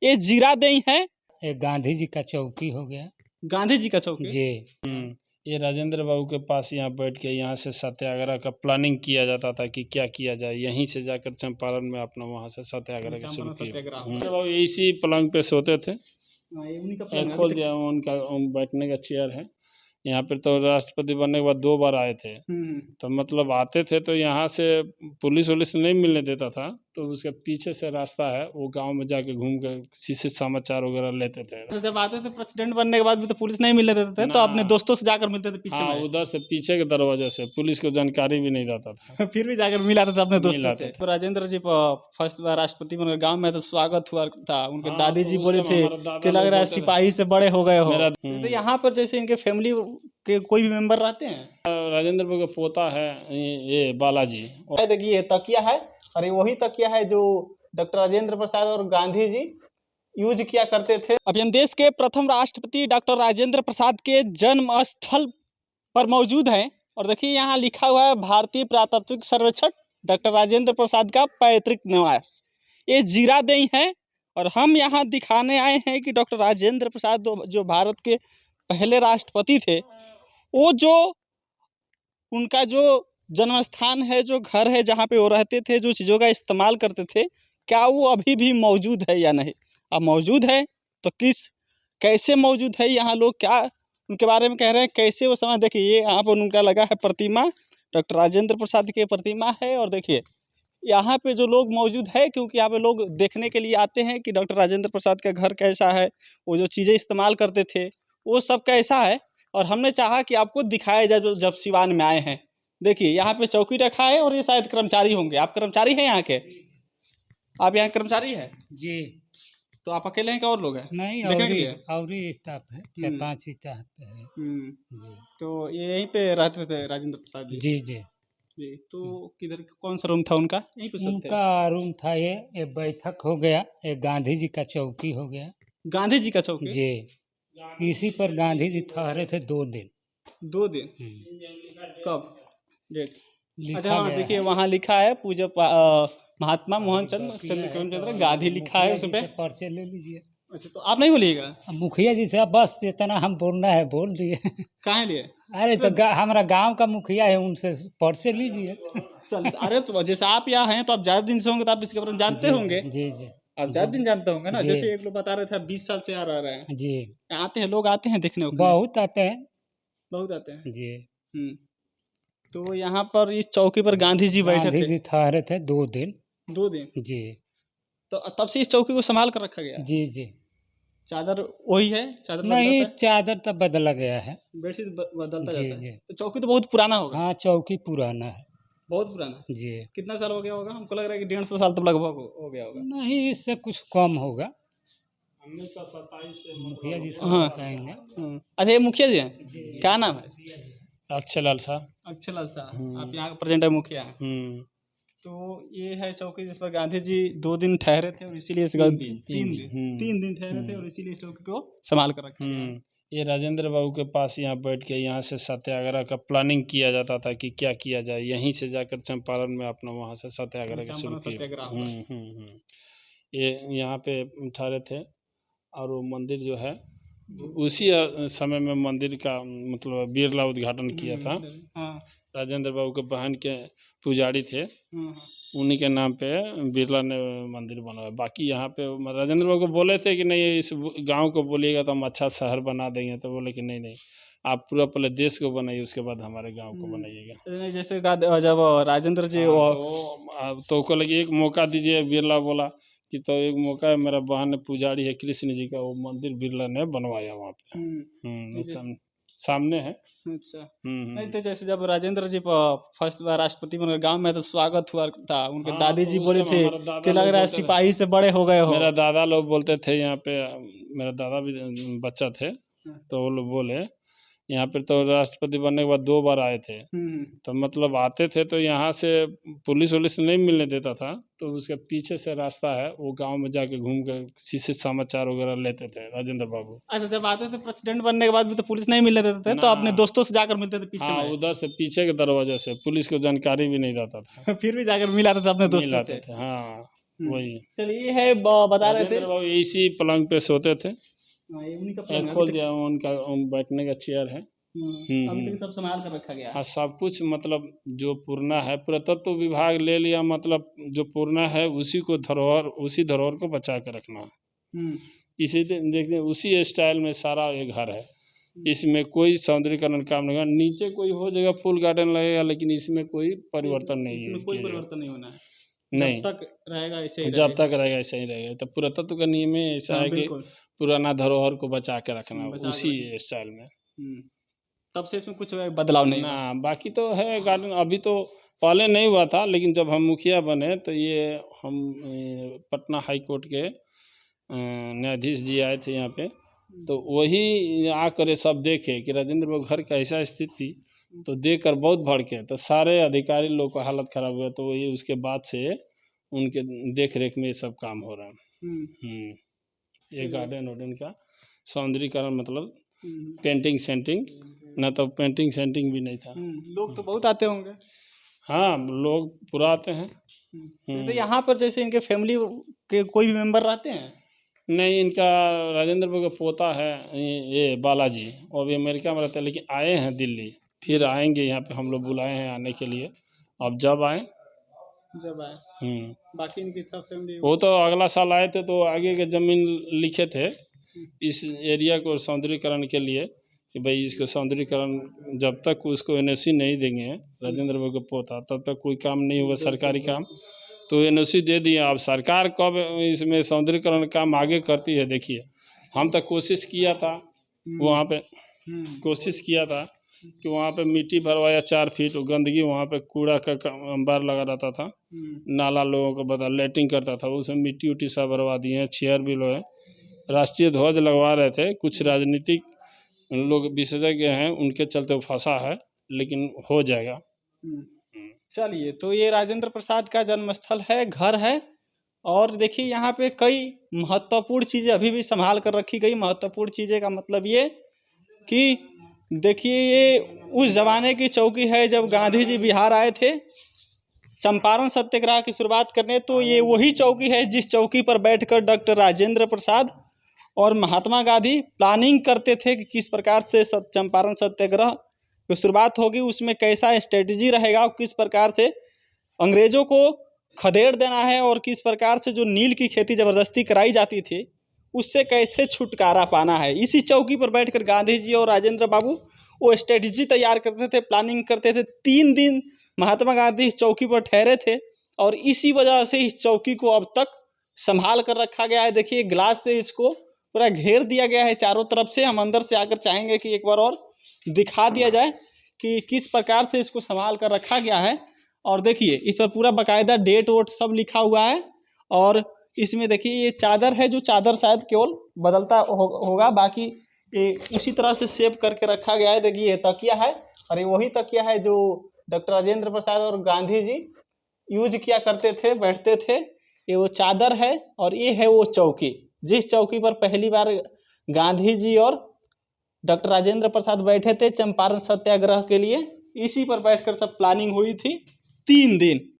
ये जीरादेई है। ये गांधी जी का चौकी हो गया। गांधी जी का चौकी जी। ये राजेंद्र बाबू के पास यहाँ बैठ के यहाँ से सत्याग्रह का प्लानिंग किया जाता था कि क्या किया जाए। यहीं से जाकर चंपारण में अपना वहाँ से सत्याग्रह का शुरू किया। राजेंद्र बाबू इसी पलंग पे सोते थे। खोल दिया उनका बैठने का चेयर है। यहाँ पर तो राष्ट्रपति बनने के बाद 2 बार आए थे। तो मतलब आते थे तो यहाँ से पुलिस वुलिस नहीं मिलने देता था, तो उसके पीछे से रास्ता है, वो गांव में जाके घूम कर किसी समाचार वगैरह लेते थे। तो जब आते थे प्रेसिडेंट बनने के बाद भी तो पुलिस नहीं मिलने देते थे, तो अपने दोस्तों से जाकर मिलते थे पीछे हाँ, में। उधर से पीछे के दरवाजे से पुलिस को जानकारी भी नहीं रहता था। फिर भी जाकर मिलाते थे अपने दोस्तों से। तो राजेंद्र जी फर्स्ट बार राष्ट्रपति बने गाँव में तो स्वागत हुआ था। उनके दादी जी बोले थे कि लग रहा है सिपाही से बड़े हो गए हो। तो यहाँ पर जैसे इनके फैमिली के कोई भी मेंबर रहते हैं। राजेंद्र बाबू का पोता है ये बालाजी। देखिए तकिया है, और ये वही तकिया है जो डॉक्टर राजेंद्र प्रसाद और गांधी जी यूज किया करते थे। अभी हम देश के प्रथम राष्ट्रपति डॉक्टर राजेंद्र प्रसाद के जन्म स्थल पर मौजूद हैं। और देखिए यहाँ लिखा हुआ है भारतीय पुरातात्विक सर्वेक्षण डॉक्टर राजेंद्र प्रसाद का पैतृक निवास। ये जीरादेई है, और हम यहाँ दिखाने आए हैं कि डॉक्टर राजेंद्र प्रसाद जो भारत के पहले राष्ट्रपति थे, वो जो उनका जो जन्म स्थान है, जो घर है जहाँ पे वो रहते थे, जो चीज़ों का इस्तेमाल करते थे, क्या वो अभी भी मौजूद है या नहीं। अब मौजूद है तो कैसे मौजूद है, यहाँ लोग क्या उनके बारे में कह रहे हैं, कैसे वो समय। देखिए ये यहाँ पर उनका लगा है प्रतिमा, डॉक्टर राजेंद्र प्रसाद की प्रतिमा है। और देखिए यहाँ पे जो लोग मौजूद है, क्योंकि यहाँ पे लोग देखने के लिए आते हैं कि डॉक्टर राजेंद्र प्रसाद का घर कैसा है, वो जो चीज़ें इस्तेमाल करते थे वो सब कैसा है। और हमने चाहा कि आपको दिखाया जाए जब सिवान में आए हैं। देखिए यहाँ पे चौकी रखा है, और ये शायद कर्मचारी होंगे। आप कर्मचारी हैं यहाँ के? आप यहाँ कर्मचारी हैं जी। तो आप अकेले हैं कि और लोग हैं? नहीं, और स्टाफ है, 4-5 स्टाफ है। जी। तो ये यहीं पे रहते थे राजेंद्र प्रसाद जी? जी जी जी। तो किधर कौन सा रूम था उनका? यहीं पे सोते थे? उनका रूम था ये बैठक हो गया, ये गांधी जी का चौकी हो गया। गांधी जी का चौकी? जी। इसी पर गांधी जी ठहरे थे 2 दिन। 2 दिन? कब डेट? अच्छा हाँ, देखिए है। वहाँ लिखा है पूज्य महात्मा चंद्र गांधी लिखा है उसपे। पर्चे ले लीजिए। अच्छा, तो आप नहीं बोलिएगा? मुखिया जी से बस इतना हम बोलना है बोल दिए। कहाँ लिए? अरे तो हमारा गांव का मुखिया है, उनसे पर्चे लीजिए। चल, अरे तो जैसे आप यहाँ हैं तो आप ज़्यादा दिन से होंगे, तो आप इसके बारे में जानते होंगे। जी जी। आप ज़्यादा दिन जानते होंगे ना। जैसे एक लोग बता रहे थे 20 साल से आ रहे हैं। जी। आते हैं लोग, आते हैं देखने को? बहुत आते हैं। बहुत आते हैं जी। तो यहाँ पर इस चौकी पर गांधी जी बैठे थे? गांधी जी ठहरे थे 2 दिन। 2 दिन? जी। तो तब से इस चौकी को संभाल कर रखा गया? जी जी। चादर वही है? चादर नहीं, चादर तो बदला गया है, बेडशीट बदलता जी जाता है। जी। तो चौकी तो बहुत पुराना होगा? हाँ, चौकी पुराना है, बहुत पुराना। जी। कितना साल हो गया होगा? हमको लग रहा है कि 150 साल तो लगभग हो गया होगा। नहीं, इससे कुछ कम होगा। 1927 से मुखिया जी से हाँ बताएंगे। अच्छा, ये मुखिया जी हैं? क्या नाम है? अक्षयलाल शाह। अक्षयलाल शाह। आप यहाँ प्रेजेंट है मुखिया हैं? तो ये है चौकी जिस पर गांधी जी 2 दिन ठहरे थे, और इसीलिए 3 दिन ठहरे थे, और इसीलिए चौकी को संभाल कर रखा गया। ये राजेंद्र बाबू के पास यहाँ बैठ के यहाँ से सत्याग्रह का प्लानिंग किया जाता था कि क्या किया जाए। यहीं से जाकर चंपारण में अपना वहाँ से सत्याग्रह का शुरू किया। ये यहाँ पे ठहरे थे, और वो मंदिर जो है उसी समय में मंदिर का मतलब बिरला उद्घाटन किया था। राजेंद्र बाबू के बहन के पुजारी थे, उन्हीं के नाम पे बिरला ने मंदिर बनवाया। बाकी यहाँ पे राजेंद्र बाबू को बोले थे कि नहीं, इस गांव को बोलिएगा तो हम अच्छा शहर बना देंगे, तो बोले कि नहीं, आप पूरा पहले देश को बनाइए, उसके बाद हमारे गांव को बनाइएगा। जैसे जब राजेंद्र जी तो को लगे एक मौका दीजिए, बिरला बोला कि तो एक मौका है, मेरा बहन पुजारी है कृष्ण जी का, वो मंदिर बिरला ने बनवाया वहाँ पे। सामने है। अच्छा। नहीं तो जैसे जब राजेंद्र जी फर्स्ट बार राष्ट्रपति बने गाँव में तो स्वागत हुआ था। उनके दादी जी बोले थे कि लग रहा है सिपाही से बड़े हो गए हो। मेरा दादा लोग बोलते थे यहाँ पे, मेरा दादा भी बच्चा थे, तो वो लोग बोले यहाँ पर तो राष्ट्रपति बनने के बाद 2 बार आए थे। तो मतलब आते थे तो यहाँ से पुलिस वुलिस नहीं मिलने देता था, तो उसके पीछे से रास्ता है, वो गांव में जाके घूम कर किसी समाचार वगैरह लेते थे राजेंद्र बाबू। अच्छा, जब आते थे प्रेसिडेंट बनने के बाद भी तो पुलिस नहीं मिलने देते थे, तो अपने दोस्तों से जाकर मिलते थे पीछे हाँ, में? उधर से पीछे के दरवाजे से पुलिस को जानकारी भी नहीं रहता था। फिर भी जाकर मिलाते थे अपने दोस्तों से? हाँ। वही चलिए ये है बता रहे थे। राजेंद्र बाबू इसी पलंग पे सोते थे। हाँ, ये उन्हीं का एक प्लान है, खोल अभी तक। दिया उनका बैठने का चेयर है। अभी तक सब संभाल कर रखा गया है। हाँ सब कुछ मतलब जो पुराना है पुरातत्व विभाग ले लिया, मतलब जो पुराना है उसी को उसी धरोहर को बचा के रखना। इसी देखते उसी स्टाइल में सारा ये घर है। इसमें कोई सौंदर्यीकरण काम नहीं होगा। नीचे कोई हो जगह फुल गार्डन लगेगा, लेकिन इसमें कोई परिवर्तन नहीं है। इसमें कोई परिवर्तन नहीं होना है, नहीं, जब तक रहेगा ऐसे ही जब तक रहेगा ऐसा ही रहेगा। तो पुरातत्व का नियम ही ऐसा हाँ, है कि बिल्कुल। पुराना धरोहर को बचा के रखना बचा के उसी स्टाइल में। तब से इसमें कुछ बदलाव नहीं हुआ। ना बाकी तो है गार्डन। अभी तो पहले नहीं हुआ था, लेकिन जब हम मुखिया बने तो ये हम पटना हाई कोर्ट के न्यायाधीश जी आए थे यहाँ पे, तो वही आकर सब देखे कि राजेंद्र बाबू घर का ऐसा स्थिति, तो देखकर बहुत भड़के। तो सारे अधिकारी लोग का हालत खराब हुआ, तो वही उसके बाद से उनके देख रेख में ये सब काम हो रहा है। ये गार्डन वार्डन का सौंदर्यीकरण मतलब पेंटिंग सेंटिंग, ना तो पेंटिंग सेंटिंग भी नहीं था। लोग तो बहुत आते होंगे। हाँ लोग पूरा आते हैं। तो यहाँ पर जैसे इनके फैमिली के कोई भी मेंबर रहते हैं? नहीं, इनका राजेंद्र बाबू का पोता है ये बालाजी, वो अभी अमेरिका में रहते हैं, लेकिन आए हैं दिल्ली, फिर आएंगे यहाँ पे। हम लोग बुलाए हैं आने के लिए, अब जब आए। बाकी इनकी सब फैमिली वो तो अगला साल आए थे, तो आगे के जमीन लिखे थे इस एरिया को सौंदर्यीकरण के लिए कि भाई इसको सौंदर्यीकरण जब तक उसको एनओसी नहीं देंगे राजेंद्र बाबू का पोता, तब तक कोई काम नहीं होगा सरकारी काम। तो एनओसी दे दिया। अब सरकार कब इसमें सौंदर्यीकरण काम आगे करती है देखिए। हम तो कोशिश किया था वहाँ पे, कोशिश किया था कि वहाँ पे मिट्टी भरवाया 4 फीट, गंदगी वहाँ पे कूड़ा का अंबार लगा रहता था, नाला लोगों को बता लेटिंग करता था, उसमें मिट्टी उट्टी सब भरवा दिए हैं। चेयर भी लोग राष्ट्रीय ध्वज लगवा रहे थे, कुछ राजनीतिक लोग विशेषज्ञ हैं उनके चलते वो फंसा है, लेकिन हो जाएगा। चलिए, तो ये राजेंद्र प्रसाद का जन्मस्थल है, घर है। और देखिए यहाँ पे कई महत्वपूर्ण चीज़ें अभी भी संभाल कर रखी गई। महत्वपूर्ण चीज़ें का मतलब ये कि देखिए ये उस ज़माने की चौकी है जब गांधी जी बिहार आए थे चंपारण सत्याग्रह की शुरुआत करने। तो ये वही चौकी है जिस चौकी पर बैठकर डॉक्टर राजेंद्र प्रसाद और महात्मा गांधी प्लानिंग करते थे कि किस प्रकार से चंपारण सत्याग्रह की शुरुआत होगी, उसमें कैसा स्ट्रेटजी रहेगा और किस प्रकार से अंग्रेज़ों को खदेड़ देना है, और किस प्रकार से जो नील की खेती ज़बरदस्ती कराई जाती थी उससे कैसे छुटकारा पाना है। इसी चौकी पर बैठकर गांधी जी और राजेंद्र बाबू वो स्ट्रेटजी तैयार करते थे, प्लानिंग करते थे। 3 दिन महात्मा गांधी इस चौकी पर ठहरे थे, और इसी वजह से इस चौकी को अब तक संभाल कर रखा गया है। देखिए ग्लास से इसको पूरा घेर दिया गया है चारों तरफ से। हम अंदर से आकर चाहेंगे कि एक बार और दिखा दिया जाए कि किस प्रकार से इसको संभाल कर रखा गया है। और देखिए इस पर पूरा बाकायदा डेट वोट सब लिखा हुआ है। और इसमें देखिए ये चादर है, जो चादर शायद केवल बदलता होगा, बाकी ये उसी तरह से सेव करके रखा गया है। देखिए ये तकिया है, और ये वही तकिया है जो डॉक्टर राजेंद्र प्रसाद और गांधी जी यूज किया करते थे, बैठते थे। ये वो चादर है, और ये है वो चौकी जिस चौकी पर पहली बार गांधी जी और डॉक्टर राजेंद्र प्रसाद बैठे थे चंपारण सत्याग्रह के लिए। इसी पर बैठकर सब प्लानिंग हुई थी 3 दिन।